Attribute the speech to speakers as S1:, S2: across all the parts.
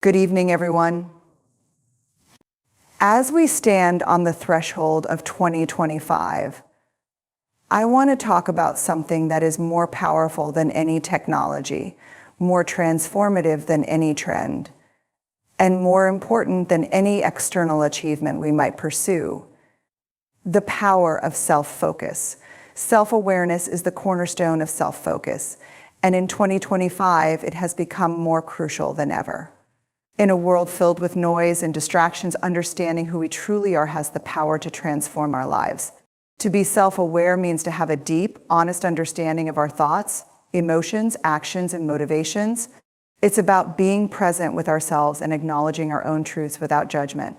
S1: Good evening, everyone. As we stand on the threshold of 2025, I want to talk about something that is more powerful than any technology, more transformative than any trend, and more important than any external achievement we might pursue: the power of self-focus. Self-awareness is the cornerstone of self-focus, and in 2025, it has become more crucial than ever. In a world filled with noise and distractions, understanding who we truly are has the power to transform our lives. To be self-aware means to have a deep, honest understanding of our thoughts, emotions, actions, and motivations. It's about being present with ourselves and acknowledging our own truths without judgment.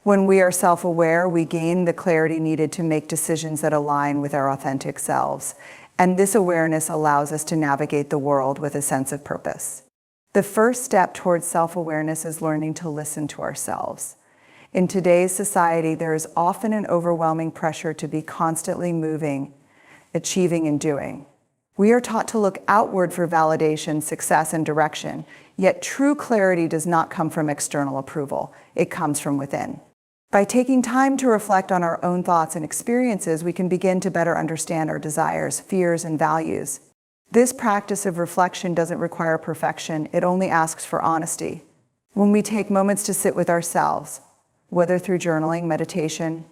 S1: When we are self-aware, we gain the clarity needed to make decisions that align with our authentic selves. And this awareness allows us to navigate the world with a sense of purpose. The first step towards self-awareness is learning to listen to ourselves. In today's society, there is often an overwhelming pressure to be constantly moving, achieving, and doing. We are taught to look outward for validation, success, and direction, yet true clarity does not come from external approval. It comes from within. By taking time to reflect on our own thoughts and experiences, we can begin to better understand our desires, fears, and values. This practice of reflection doesn't require perfection, it only asks for honesty. When we take moments to sit with ourselves, whether through journaling, meditation,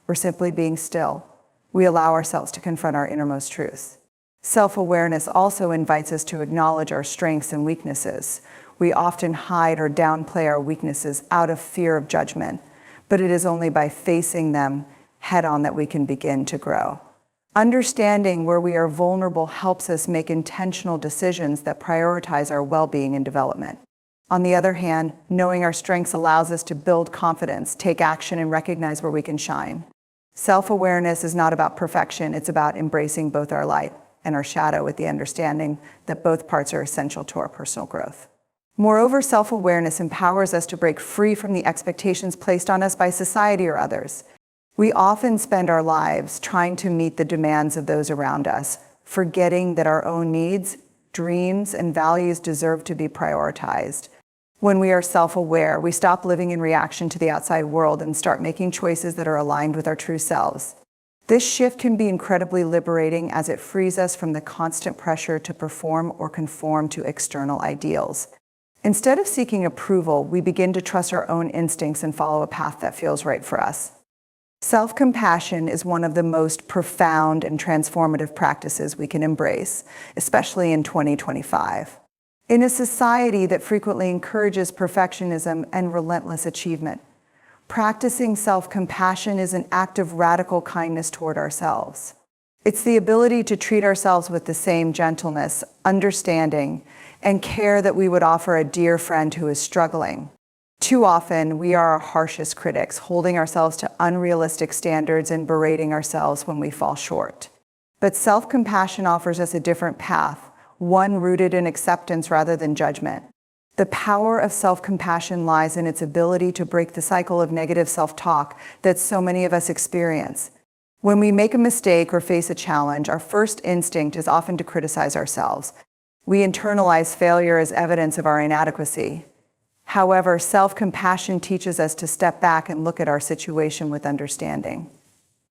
S1: or simply being still, we allow ourselves to confront our innermost truths. Self-awareness also invites us to acknowledge our strengths and weaknesses. We often hide or downplay our weaknesses out of fear of judgment, but it is only by facing them head-on that we can begin to grow. Understanding where we are vulnerable helps us make intentional decisions that prioritize our well-being and development. On the other hand, knowing our strengths allows us to build confidence, take action, and recognize where we can shine. Self-awareness is not about perfection, it's about embracing both our light and our shadow with the understanding that both parts are essential to our personal growth. Moreover, self-awareness empowers us to break free from the expectations placed on us by society or others. We often spend our lives trying to meet the demands of those around us, forgetting that our own needs, dreams, and values deserve to be prioritized. When we are self-aware, we stop living in reaction to the outside world and start making choices that are aligned with our true selves. This shift can be incredibly liberating as it frees us from the constant pressure to perform or conform to external ideals. Instead of seeking approval, we begin to trust our own instincts and follow a path that feels right for us. Self-compassion is one of the most profound and transformative practices we can embrace, especially in 2025. In a society that frequently encourages perfectionism and relentless achievement, practicing self-compassion is an act of radical kindness toward ourselves. It's the ability to treat ourselves with the same gentleness, understanding, and care that we would offer a dear friend who is struggling. Too often, we are our harshest critics, holding ourselves to unrealistic standards and berating ourselves when we fall short. But self-compassion offers us a different path, one rooted in acceptance rather than judgment. The power of self-compassion lies in its ability to break the cycle of negative self-talk that so many of us experience. When we make a mistake or face a challenge, our first instinct is often to criticize ourselves. We internalize failure as evidence of our inadequacy. However, self-compassion teaches us to step back and look at our situation with understanding.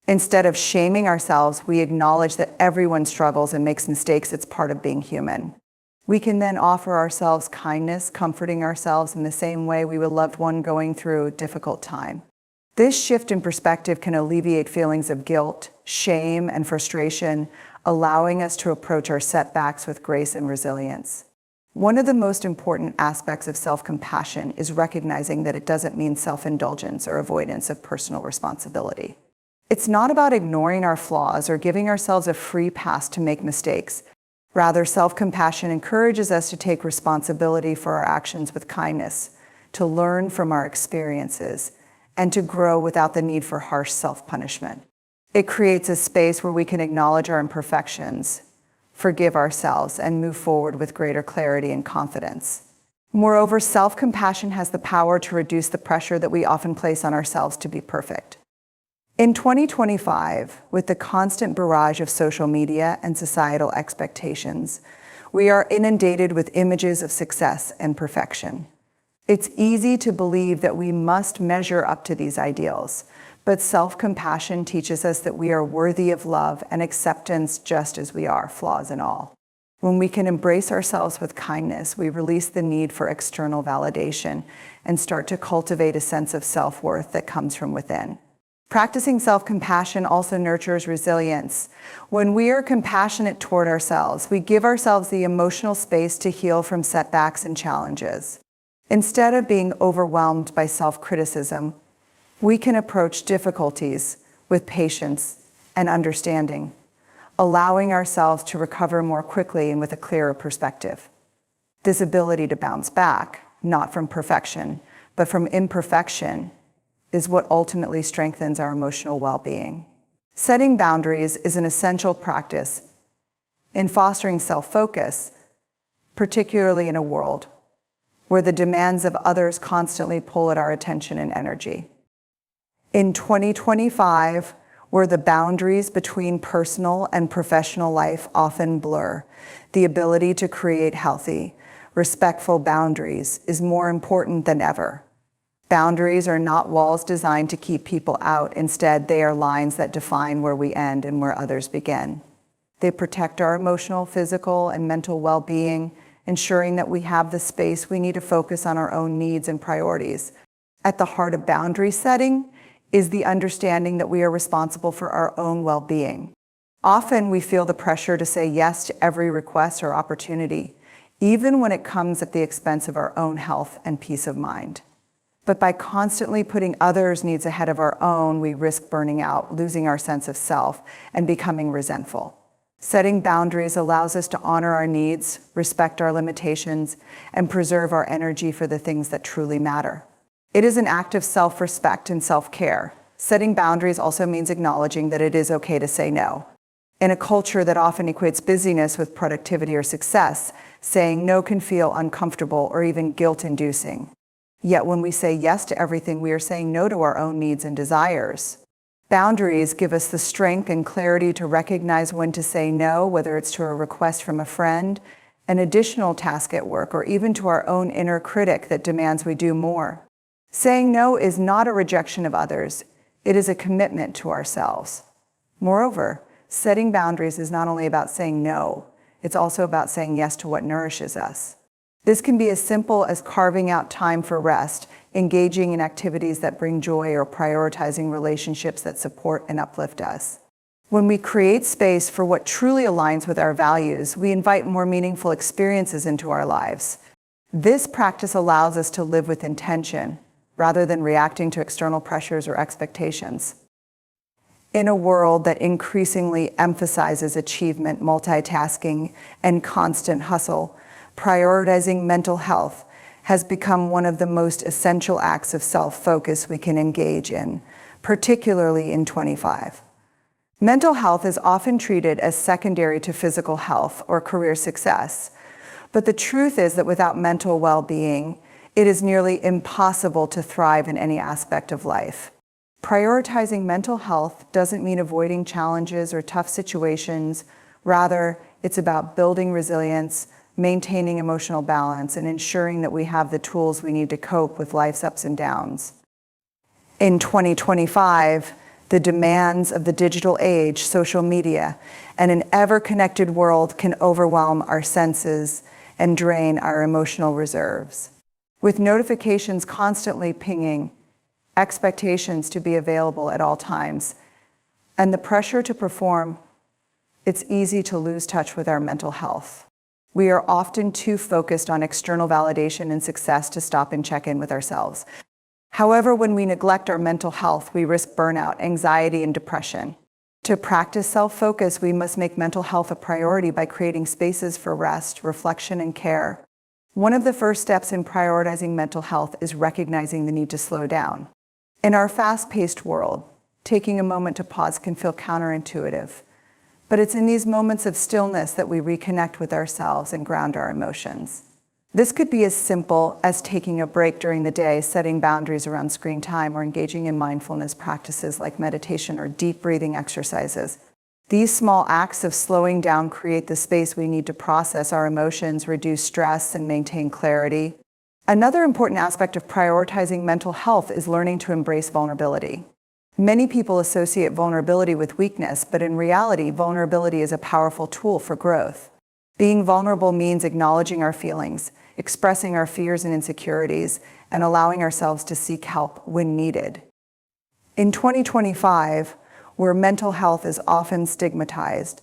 S1: Instead of shaming ourselves, we acknowledge that everyone struggles and makes mistakes. It's part of being human. We can then offer ourselves kindness, comforting ourselves in the same way we would love one going through a difficult time. This shift in perspective can alleviate feelings of guilt, shame, and frustration, allowing us to approach our setbacks with grace and resilience. One of the most important aspects of self-compassion is recognizing that it doesn't mean self-indulgence or avoidance of personal responsibility. It's not about ignoring our flaws or giving ourselves a free pass to make mistakes. Rather, self-compassion encourages us to take responsibility for our actions with kindness, to learn from our experiences, and to grow without the need for harsh self-punishment. It creates a space where we can acknowledge our imperfections, forgive ourselves, and move forward with greater clarity and confidence. Moreover, self-compassion has the power to reduce the pressure that we often place on ourselves to be perfect. In 2025, with the constant barrage of social media and societal expectations, we are inundated with images of success and perfection. It's easy to believe that we must measure up to these ideals, but self-compassion teaches us that we are worthy of love and acceptance just as we are, flaws and all. When we can embrace ourselves with kindness, we release the need for external validation and start to cultivate a sense of self-worth that comes from within. Practicing self-compassion also nurtures resilience. When we are compassionate toward ourselves, we give ourselves the emotional space to heal from setbacks and challenges. Instead of being overwhelmed by self-criticism, we can approach difficulties with patience and understanding, allowing ourselves to recover more quickly and with a clearer perspective. This ability to bounce back, not from perfection, but from imperfection, is what ultimately strengthens our emotional well-being. Setting boundaries is an essential practice in fostering self-focus, particularly in a world where the demands of others constantly pull at our attention and energy. In 2025, where the boundaries between personal and professional life often blur, the ability to create healthy, respectful boundaries is more important than ever. Boundaries are not walls designed to keep people out. Instead, they are lines that define where we end and where others begin. They protect our emotional, physical, and mental well-being, ensuring that we have the space we need to focus on our own needs and priorities. At the heart of boundary setting is the understanding that we are responsible for our own well-being. Often we feel the pressure to say yes to every request or opportunity, even when it comes at the expense of our own health and peace of mind. But by constantly putting others' needs ahead of our own, we risk burning out, losing our sense of self, and becoming resentful. Setting boundaries allows us to honor our needs, respect our limitations, and preserve our energy for the things that truly matter. It is an act of self-respect and self-care. Setting boundaries also means acknowledging that it is okay to say no. In a culture that often equates busyness with productivity or success, saying no can feel uncomfortable or even guilt-inducing. Yet when we say yes to everything, we are saying no to our own needs and desires. Boundaries give us the strength and clarity to recognize when to say no, whether it's to a request from a friend, an additional task at work, or even to our own inner critic that demands we do more. Saying no is not a rejection of others, it is a commitment to ourselves. Moreover, setting boundaries is not only about saying no, it's also about saying yes to what nourishes us. This can be as simple as carving out time for rest, engaging in activities that bring joy, or prioritizing relationships that support and uplift us. When we create space for what truly aligns with our values, we invite more meaningful experiences into our lives. This practice allows us to live with intention, rather than reacting to external pressures or expectations. In a world that increasingly emphasizes achievement, multitasking, and constant hustle, prioritizing mental health has become one of the most essential acts of self-focus we can engage in, particularly in 25. Mental health is often treated as secondary to physical health or career success, but the truth is that without mental well-being, it is nearly impossible to thrive in any aspect of life. Prioritizing mental health doesn't mean avoiding challenges or tough situations. Rather, it's about building resilience, maintaining emotional balance, and ensuring that we have the tools we need to cope with life's ups and downs. In 2025, the demands of the digital age, social media, and an ever-connected world can overwhelm our senses and drain our emotional reserves. With notifications constantly pinging, expectations to be available at all times, and the pressure to perform, it's easy to lose touch with our mental health. We are often too focused on external validation and success to stop and check in with ourselves. However, when we neglect our mental health, we risk burnout, anxiety, and depression. To practice self-focus, we must make mental health a priority by creating spaces for rest, reflection, and care. One of the first steps in prioritizing mental health is recognizing the need to slow down. In our fast-paced world, taking a moment to pause can feel counterintuitive, but it's in these moments of stillness that we reconnect with ourselves and ground our emotions. This could be as simple as taking a break during the day, setting boundaries around screen time, or engaging in mindfulness practices like meditation or deep breathing exercises. These small acts of slowing down create the space we need to process our emotions, reduce stress, and maintain clarity. Another important aspect of prioritizing mental health is learning to embrace vulnerability. Many people associate vulnerability with weakness, but in reality, vulnerability is a powerful tool for growth. Being vulnerable means acknowledging our feelings, expressing our fears and insecurities, and allowing ourselves to seek help when needed. In 2025, where mental health is often stigmatized,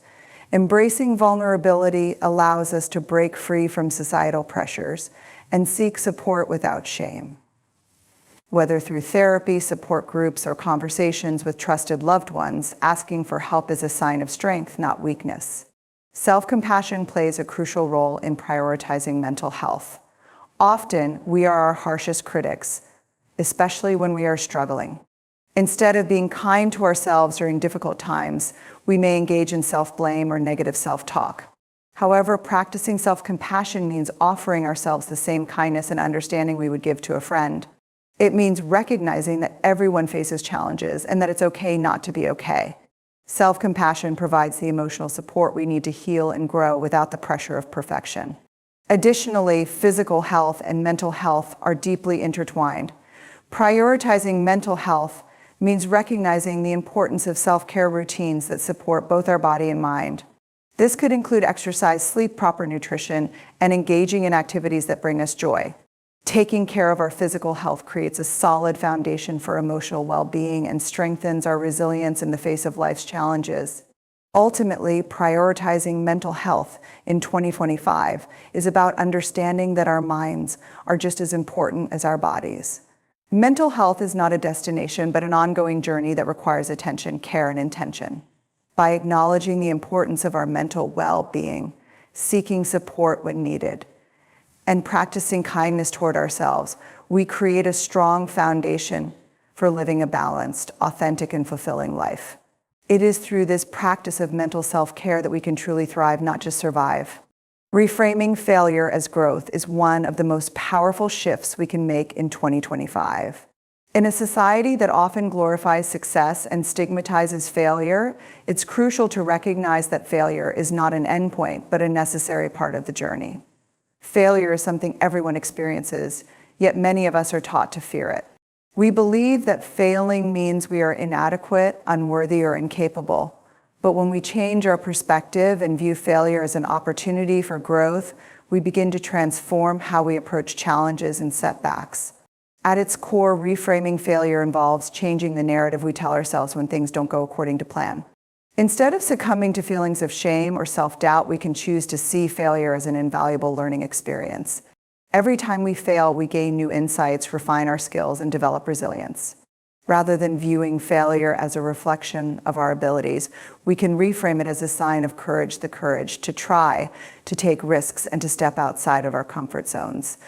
S1: embracing vulnerability allows us to break free from societal pressures and seek support without shame. Whether through therapy, support groups, or conversations with trusted loved ones, asking for help is a sign of strength, not weakness. Self-compassion plays a crucial role in prioritizing mental health. Often, we are our harshest critics, especially when we are struggling. Instead of being kind to ourselves during difficult times, we may engage in self-blame or negative self-talk. However, practicing self-compassion means offering ourselves the same kindness and understanding we would give to a friend. It means recognizing that everyone faces challenges and that it's okay not to be okay. Self-compassion provides the emotional support we need to heal and grow without the pressure of perfection. Additionally, physical health and mental health are deeply intertwined. Prioritizing mental health means recognizing the importance of self-care routines that support both our body and mind. This could include exercise, sleep, proper nutrition, and engaging in activities that bring us joy. Taking care of our physical health creates a solid foundation for emotional well-being and strengthens our resilience in the face of life's challenges. Ultimately, prioritizing mental health in 2025 is about understanding that our minds are just as important as our bodies. Mental health is not a destination, but an ongoing journey that requires attention, care, and intention. By acknowledging the importance of our mental well-being, seeking support when needed, and practicing kindness toward ourselves, we create a strong foundation for living a balanced, authentic, and fulfilling life. It is through this practice of mental self-care that we can truly thrive, not just survive. Reframing failure as growth is one of the most powerful shifts we can make in 2025. In a society that often glorifies success and stigmatizes failure, it's crucial to recognize that failure is not an endpoint, but a necessary part of the journey. Failure is something everyone experiences, yet many of us are taught to fear it. We believe that failing means we are inadequate, unworthy, or incapable. But when we change our perspective and view failure as an opportunity for growth, we begin to transform how we approach challenges and setbacks. At its core, reframing failure involves changing the narrative we tell ourselves when things don't go according to plan. Instead of succumbing to feelings of shame or self-doubt, we can choose to see failure as an invaluable learning experience. Every time we fail, we gain new insights, refine our skills, and develop resilience. Rather than viewing failure as a reflection of our abilities, we can reframe it as a sign of courage, the courage to try, to take risks, and to step outside of our comfort zones.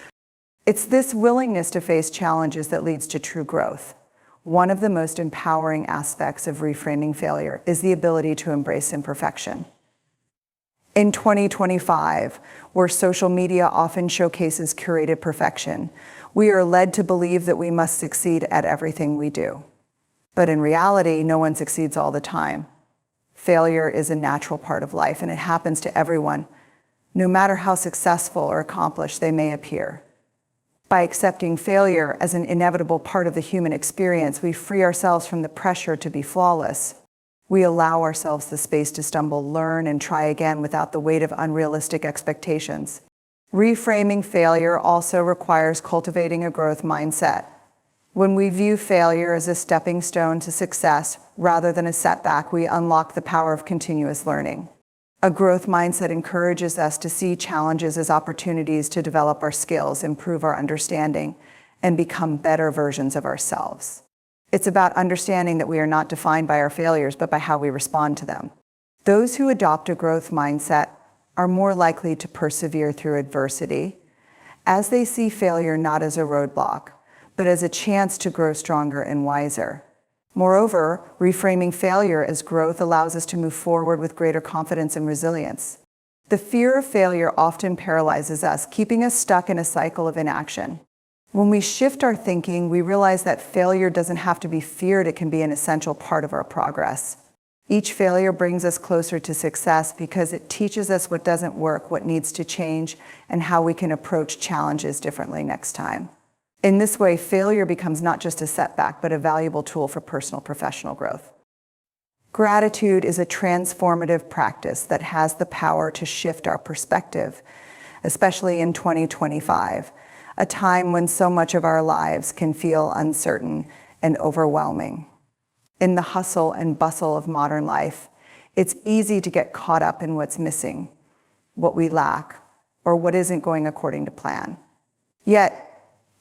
S1: It's this willingness to face challenges that leads to true growth. One of the most empowering aspects of reframing failure is the ability to embrace imperfection. In 2025, where social media often showcases curated perfection, we are led to believe that we must succeed at everything we do. But in reality, no one succeeds all the time. Failure is a natural part of life, and it happens to everyone, no matter how successful or accomplished they may appear. By accepting failure as an inevitable part of the human experience, we free ourselves from the pressure to be flawless. We allow ourselves the space to stumble, learn, and try again without the weight of unrealistic expectations. Reframing failure also requires cultivating a growth mindset. When we view failure as a stepping stone to success rather than a setback, we unlock the power of continuous learning. A growth mindset encourages us to see challenges as opportunities to develop our skills, improve our understanding, and become better versions of ourselves. It's about understanding that we are not defined by our failures, but by how we respond to them. Those who adopt a growth mindset are more likely to persevere through adversity, as they see failure not as a roadblock, but as a chance to grow stronger and wiser. Moreover, reframing failure as growth allows us to move forward with greater confidence and resilience. The fear of failure often paralyzes us, keeping us stuck in a cycle of inaction. When we shift our thinking, we realize that failure doesn't have to be feared, it can be an essential part of our progress. Each failure brings us closer to success because it teaches us what doesn't work, what needs to change, and how we can approach challenges differently next time. In this way, failure becomes not just a setback, but a valuable tool for personal and professional growth. Gratitude is a transformative practice that has the power to shift our perspective, especially in 2025, a time when so much of our lives can feel uncertain and overwhelming. In the hustle and bustle of modern life, it's easy to get caught up in what's missing, what we lack, or what isn't going according to plan. Yet,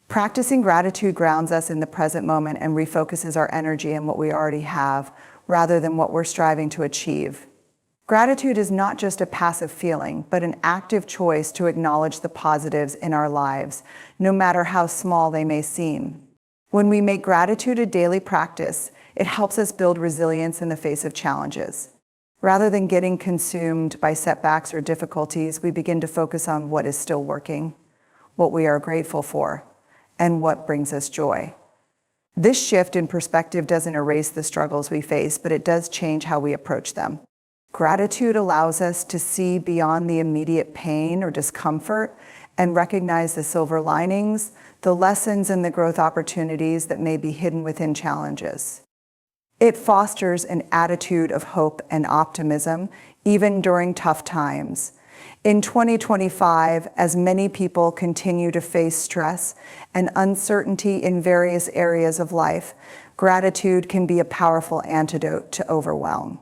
S1: practicing gratitude grounds us in the present moment and refocuses our energy on what we already have, rather than what we're striving to achieve. Gratitude is not just a passive feeling, but an active choice to acknowledge the positives in our lives, no matter how small they may seem. When we make gratitude a daily practice, it helps us build resilience in the face of challenges. Rather than getting consumed by setbacks or difficulties, we begin to focus on what is still working, what we are grateful for, and what brings us joy. This shift in perspective doesn't erase the struggles we face, but it does change how we approach them. Gratitude allows us to see beyond the immediate pain or discomfort and recognize the silver linings, the lessons, and the growth opportunities that may be hidden within challenges. It fosters an attitude of hope and optimism, even during tough times. In 2025, as many people continue to face stress and uncertainty in various areas of life, gratitude can be a powerful antidote to overwhelm.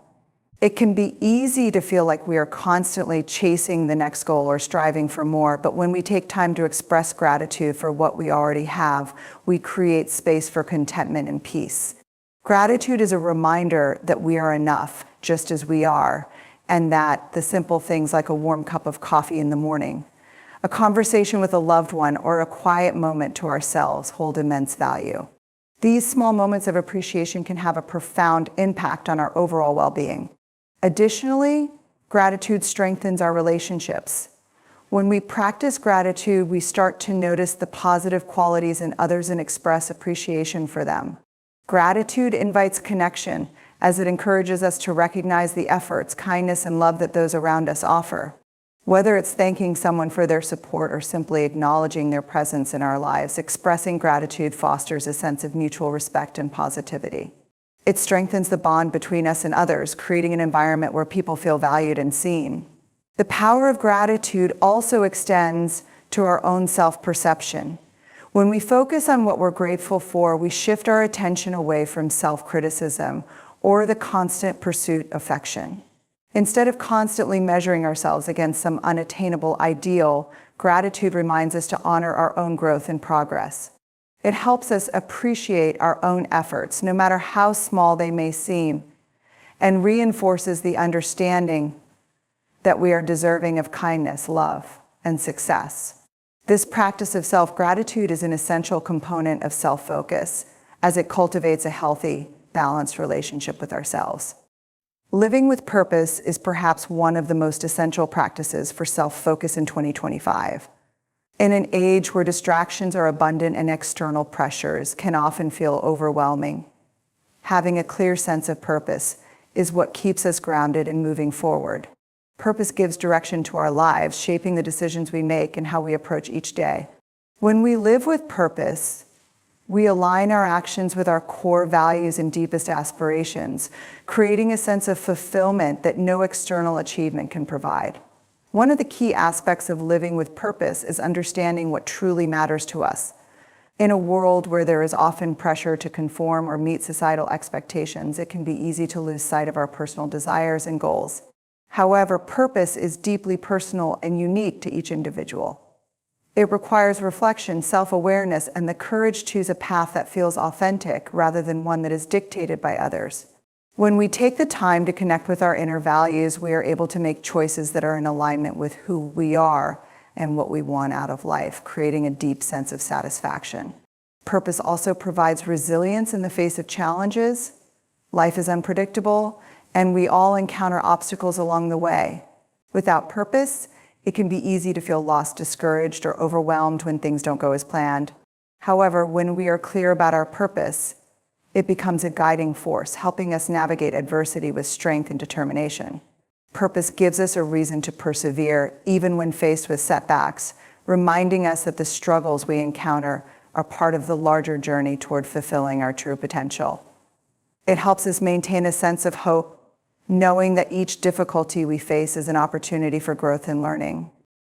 S1: It can be easy to feel like we are constantly chasing the next goal or striving for more, but when we take time to express gratitude for what we already have, we create space for contentment and peace. Gratitude is a reminder that we are enough, just as we are, and that the simple things like a warm cup of coffee in the morning, a conversation with a loved one, or a quiet moment to ourselves hold immense value. These small moments of appreciation can have a profound impact on our overall well-being. Additionally, gratitude strengthens our relationships. When we practice gratitude, we start to notice the positive qualities in others and express appreciation for them. Gratitude invites connection, as it encourages us to recognize the efforts, kindness, and love that those around us offer. Whether it's thanking someone for their support or simply acknowledging their presence in our lives, expressing gratitude fosters a sense of mutual respect and positivity. It strengthens the bond between us and others, creating an environment where people feel valued and seen. The power of gratitude also extends to our own self-perception. When we focus on what we're grateful for, we shift our attention away from self-criticism or the constant pursuit of perfection. Instead of constantly measuring ourselves against some unattainable ideal, gratitude reminds us to honor our own growth and progress. It helps us appreciate our own efforts, no matter how small they may seem, and reinforces the understanding that we are deserving of kindness, love, and success. This practice of self-gratitude is an essential component of self-focus, as it cultivates a healthy, balanced relationship with ourselves. Living with purpose is perhaps one of the most essential practices for self-focus in 2025. In an age where distractions are abundant and external pressures can often feel overwhelming, having a clear sense of purpose is what keeps us grounded and moving forward. Purpose gives direction to our lives, shaping the decisions we make and how we approach each day. When we live with purpose, we align our actions with our core values and deepest aspirations, creating a sense of fulfillment that no external achievement can provide. One of the key aspects of living with purpose is understanding what truly matters to us. In a world where there is often pressure to conform or meet societal expectations, it can be easy to lose sight of our personal desires and goals. However, purpose is deeply personal and unique to each individual. It requires reflection, self-awareness, and the courage to choose a path that feels authentic rather than one that is dictated by others. When we take the time to connect with our inner values, we are able to make choices that are in alignment with who we are and what we want out of life, creating a deep sense of satisfaction. Purpose also provides resilience in the face of challenges. Life is unpredictable, and we all encounter obstacles along the way. Without purpose, it can be easy to feel lost, discouraged, or overwhelmed when things don't go as planned. However, when we are clear about our purpose, It becomes a guiding force, helping us navigate adversity with strength and determination. Purpose gives us a reason to persevere, even when faced with setbacks, reminding us that the struggles we encounter are part of the larger journey toward fulfilling our true potential. It helps us maintain a sense of hope, knowing that each difficulty we face is an opportunity for growth and learning.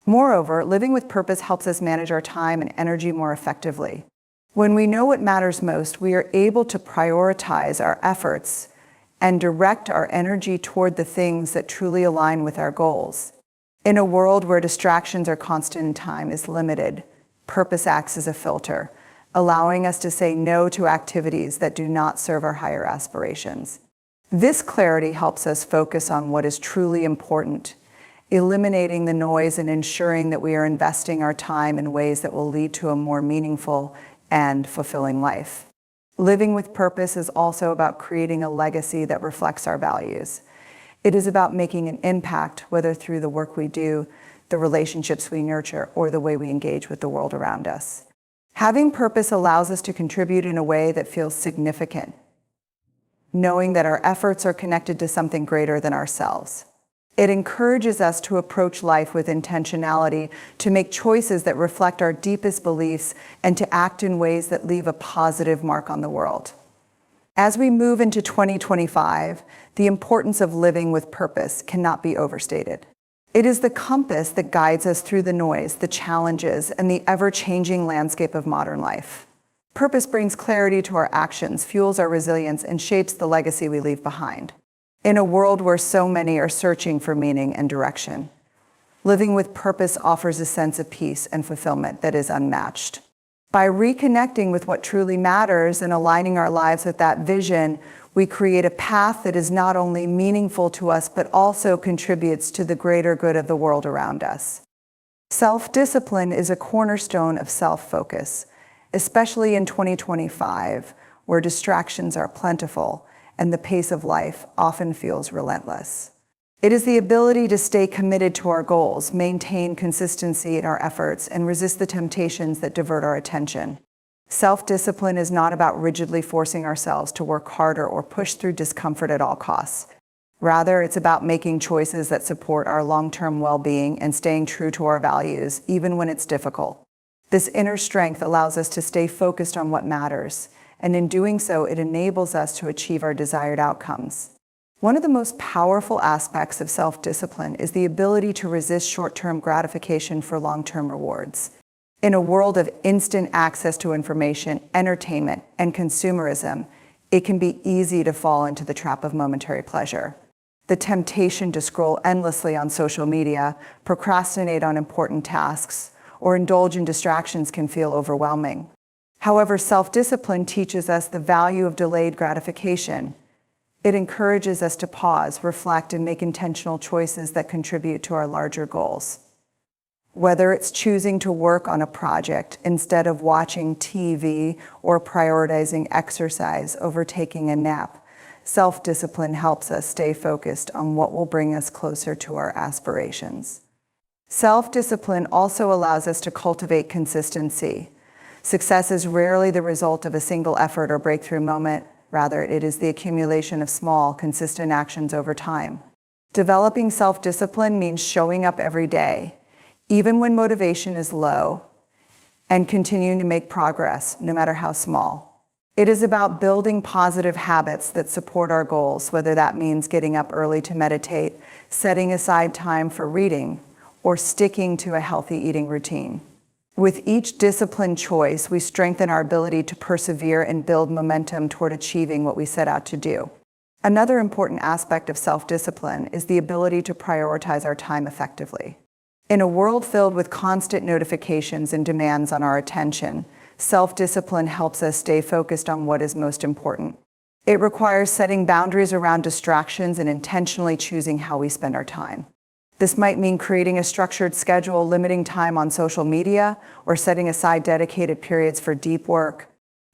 S1: Moreover, living with purpose helps us manage our time and energy more effectively. When we know what matters most, we are able to prioritize our efforts and direct our energy toward the things that truly align with our goals. In a world where distractions are constant and time is limited, purpose acts as a filter, allowing us to say no to activities that do not serve our higher aspirations. This clarity helps us focus on what is truly important, eliminating the noise and ensuring that we are investing our time in ways that will lead to a more meaningful and fulfilling life. Living with purpose is also about creating a legacy that reflects our values. It is about making an impact, whether through the work we do, the relationships we nurture, or the way we engage with the world around us. Having purpose allows us to contribute in a way that feels significant, knowing that our efforts are connected to something greater than ourselves. It encourages us to approach life with intentionality, to make choices that reflect our deepest beliefs, and to act in ways that leave a positive mark on the world. As we move into 2025, the importance of living with purpose cannot be overstated. It is the compass that guides us through the noise, the challenges, and the ever-changing landscape of modern life. Purpose brings clarity to our actions, fuels our resilience, and shapes the legacy we leave behind. In a world where so many are searching for meaning and direction, living with purpose offers a sense of peace and fulfillment that is unmatched. By reconnecting with what truly matters and aligning our lives with that vision, we create a path that is not only meaningful to us, but also contributes to the greater good of the world around us. Self-discipline is a cornerstone of self-focus, especially in 2025, where distractions are plentiful and the pace of life often feels relentless. It is the ability to stay committed to our goals, maintain consistency in our efforts, and resist the temptations that divert our attention. Self-discipline is not about rigidly forcing ourselves to work harder or push through discomfort at all costs. Rather, it's about making choices that support our long-term well-being and staying true to our values, even when it's difficult. This inner strength allows us to stay focused on what matters, and in doing so, it enables us to achieve our desired outcomes. One of the most powerful aspects of self-discipline is the ability to resist short-term gratification for long-term rewards. In a world of instant access to information, entertainment, and consumerism, it can be easy to fall into the trap of momentary pleasure. The temptation to scroll endlessly on social media, procrastinate on important tasks, or indulge in distractions can feel overwhelming. However, self-discipline teaches us the value of delayed gratification. It encourages us to pause, reflect, and make intentional choices that contribute to our larger goals. Whether it's choosing to work on a project instead of watching TV or prioritizing exercise over taking a nap, self-discipline helps us stay focused on what will bring us closer to our aspirations. Self-discipline also allows us to cultivate consistency. Success is rarely the result of a single effort or breakthrough moment. Rather, it is the accumulation of small, consistent actions over time. Developing self-discipline means showing up every day, even when motivation is low, and continuing to make progress, no matter how small. It is about building positive habits that support our goals, whether that means getting up early to meditate, setting aside time for reading, or sticking to a healthy eating routine. With each disciplined choice, we strengthen our ability to persevere and build momentum toward achieving what we set out to do. Another important aspect of self-discipline is the ability to prioritize our time effectively. In a world filled with constant notifications and demands on our attention, self-discipline helps us stay focused on what is most important. It requires setting boundaries around distractions and intentionally choosing how we spend our time. This might mean creating a structured schedule, limiting time on social media, or setting aside dedicated periods for deep work.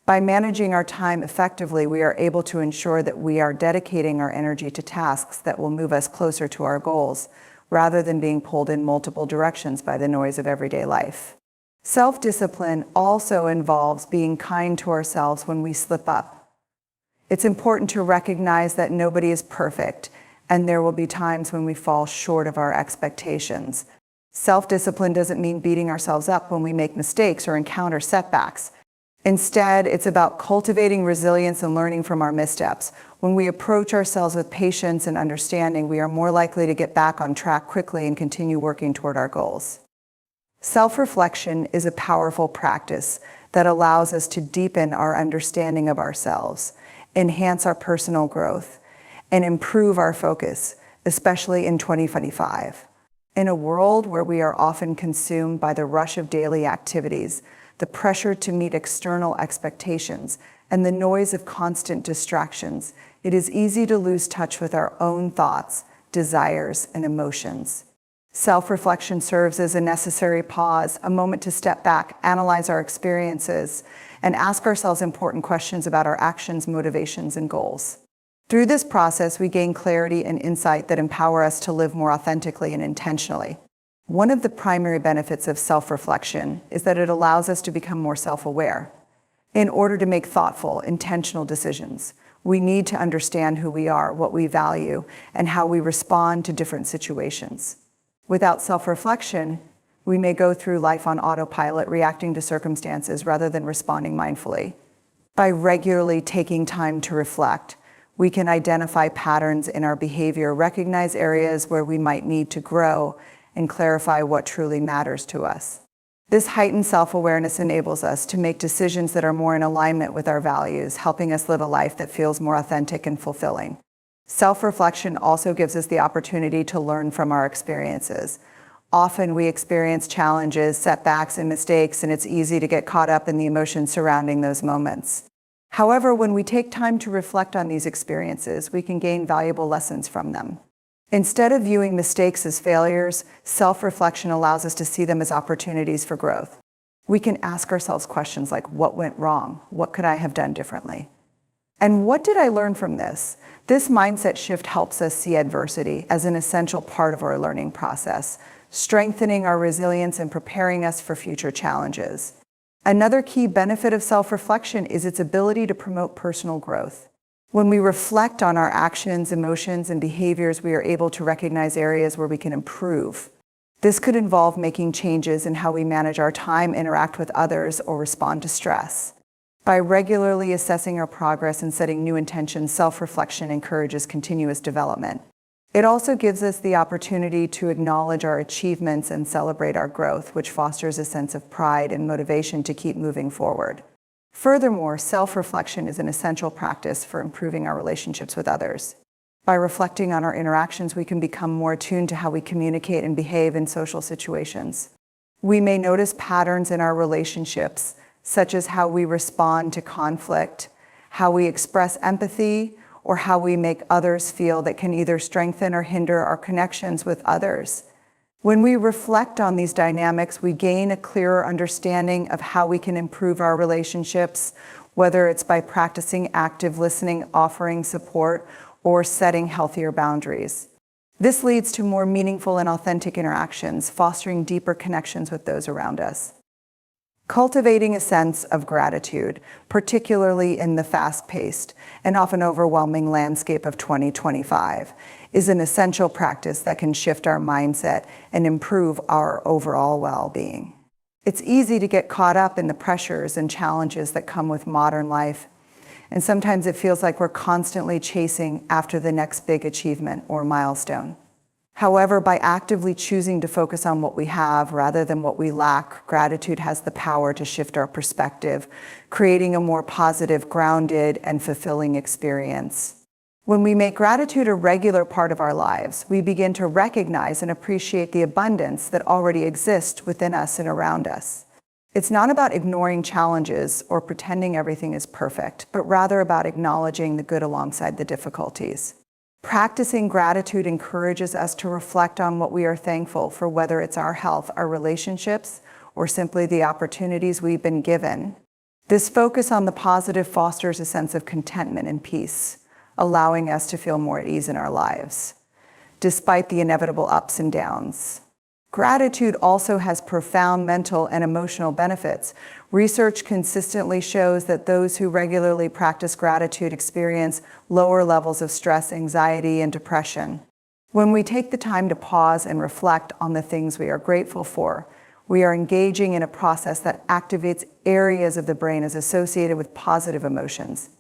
S1: By managing our time effectively, we are able to ensure that we are dedicating our energy to tasks that will move us closer to our goals, rather than being pulled in multiple directions by the noise of everyday life. Self-discipline also involves being kind to ourselves when we slip up. It's important to recognize that nobody is perfect, and there will be times when we fall short of our expectations. Self-discipline doesn't mean beating ourselves up when we make mistakes or encounter setbacks. Instead, it's about cultivating resilience and learning from our missteps. When we approach ourselves with patience and understanding, we are more likely to get back on track quickly and continue working toward our goals. Self-reflection is a powerful practice that allows us to deepen our understanding of ourselves, enhance our personal growth, and improve our focus, especially in 2025. In a world where we are often consumed by the rush of daily activities, the pressure to meet external expectations, and the noise of constant distractions, it is easy to lose touch with our own thoughts, desires, and emotions. Self-reflection serves as a necessary pause, a moment to step back, analyze our experiences, and ask ourselves important questions about our actions, motivations, and goals. Through this process, we gain clarity and insight that empower us to live more authentically and intentionally. One of the primary benefits of self-reflection is that it allows us to become more self-aware. In order to make thoughtful, intentional decisions, we need to understand who we are, what we value, and how we respond to different situations. Without self-reflection, we may go through life on autopilot, reacting to circumstances rather than responding mindfully. By regularly taking time to reflect, we can identify patterns in our behavior, recognize areas where we might need to grow, and clarify what truly matters to us. This heightened self-awareness enables us to make decisions that are more in alignment with our values, helping us live a life that feels more authentic and fulfilling. Self-reflection also gives us the opportunity to learn from our experiences. Often we experience challenges, setbacks, and mistakes, and it's easy to get caught up in the emotions surrounding those moments. However, when we take time to reflect on these experiences, we can gain valuable lessons from them. Instead of viewing mistakes as failures, self-reflection allows us to see them as opportunities for growth. We can ask ourselves questions like, what went wrong? What could I have done differently? And what did I learn from this? This mindset shift helps us see adversity as an essential part of our learning process, strengthening our resilience and preparing us for future challenges. Another key benefit of self-reflection is its ability to promote personal growth. When we reflect on our actions, emotions, and behaviors, we are able to recognize areas where we can improve. This could involve making changes in how we manage our time, interact with others, or respond to stress. By regularly assessing our progress and setting new intentions, self-reflection encourages continuous development. It also gives us the opportunity to acknowledge our achievements and celebrate our growth, which fosters a sense of pride and motivation to keep moving forward. Furthermore, self-reflection is an essential practice for improving our relationships with others. By reflecting on our interactions, we can become more attuned to how we communicate and behave in social situations. We may notice patterns in our relationships, such as how we respond to conflict, how we express empathy, or how we make others feel that can either strengthen or hinder our connections with others. When we reflect on these dynamics, we gain a clearer understanding of how we can improve our relationships, whether it's by practicing active listening, offering support, or setting healthier boundaries. This leads to more meaningful and authentic interactions, fostering deeper connections with those around us. Cultivating a sense of gratitude, particularly in the fast-paced and often overwhelming landscape of 2025, is an essential practice that can shift our mindset and improve our overall well-being. It's easy to get caught up in the pressures and challenges that come with modern life, and sometimes it feels like we're constantly chasing after the next big achievement or milestone. However, by actively choosing to focus on what we have rather than what we lack, gratitude has the power to shift our perspective, creating a more positive, grounded, and fulfilling experience. When we make gratitude a regular part of our lives, we begin to recognize and appreciate the abundance that already exists within us and around us. It's not about ignoring challenges or pretending everything is perfect, but rather about acknowledging the good alongside the difficulties. Practicing gratitude encourages us to reflect on what we are thankful for, whether it's our health, our relationships, or simply the opportunities we've been given. This focus on the positive fosters a sense of contentment and peace, allowing us to feel more at ease in our lives, despite the inevitable ups and downs. Gratitude also has profound mental and emotional benefits. Research consistently shows that those who regularly practice gratitude experience lower levels of stress, anxiety, and depression. When we take the time to pause and reflect on the things we are grateful for, we are engaging in a process that activates areas of the brain as associated with positive emotions.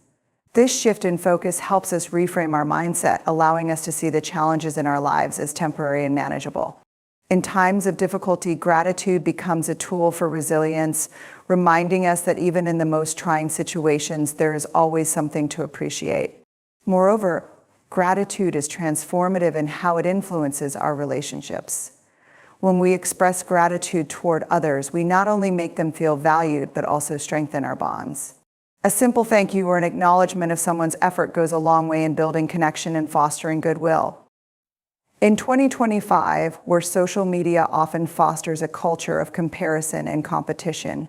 S1: This shift in focus helps us reframe our mindset, allowing us to see the challenges in our lives as temporary and manageable. In times of difficulty, gratitude becomes a tool for resilience, reminding us that even in the most trying situations, there is always something to appreciate. Moreover, gratitude is transformative in how it influences our relationships. When we express gratitude toward others, we not only make them feel valued, but also strengthen our bonds. A simple thank you or an acknowledgement of someone's effort goes a long way in building connection and fostering goodwill. In 2025, where social media often fosters a culture of comparison and competition,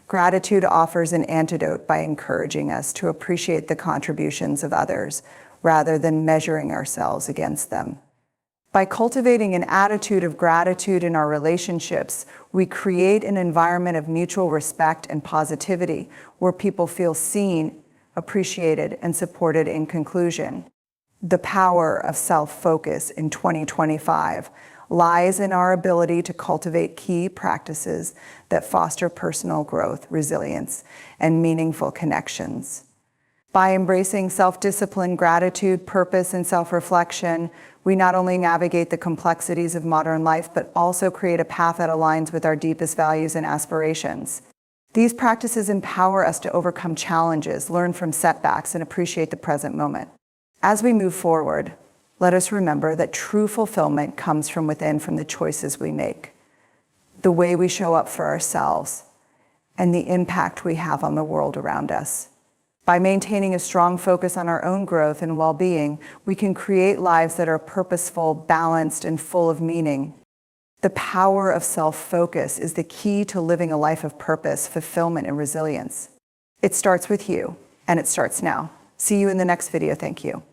S1: gratitude offers an antidote by encouraging us to appreciate the contributions of others rather than measuring ourselves against them. By cultivating an attitude of gratitude in our relationships, we create an environment of mutual respect and positivity where people feel seen, appreciated, and supported. In conclusion, the power of self-focus in 2025 lies in our ability to cultivate key practices that foster personal growth, resilience, and meaningful connections. By embracing self-discipline, gratitude, purpose, and self-reflection, we not only navigate the complexities of modern life, but also create a path that aligns with our deepest values and aspirations. These practices empower us to overcome challenges, learn from setbacks, and appreciate the present moment. As we move forward, let us remember that true fulfillment comes from within, from the choices we make, the way we show up for ourselves, and the impact we have on the world around us. By maintaining a strong focus on our own growth and well-being, we can create lives that are purposeful, balanced, and full of meaning. The power of self-focus is the key to living a life of purpose, fulfillment, and resilience. It starts with you, and it starts now. See you in the next video. Thank you.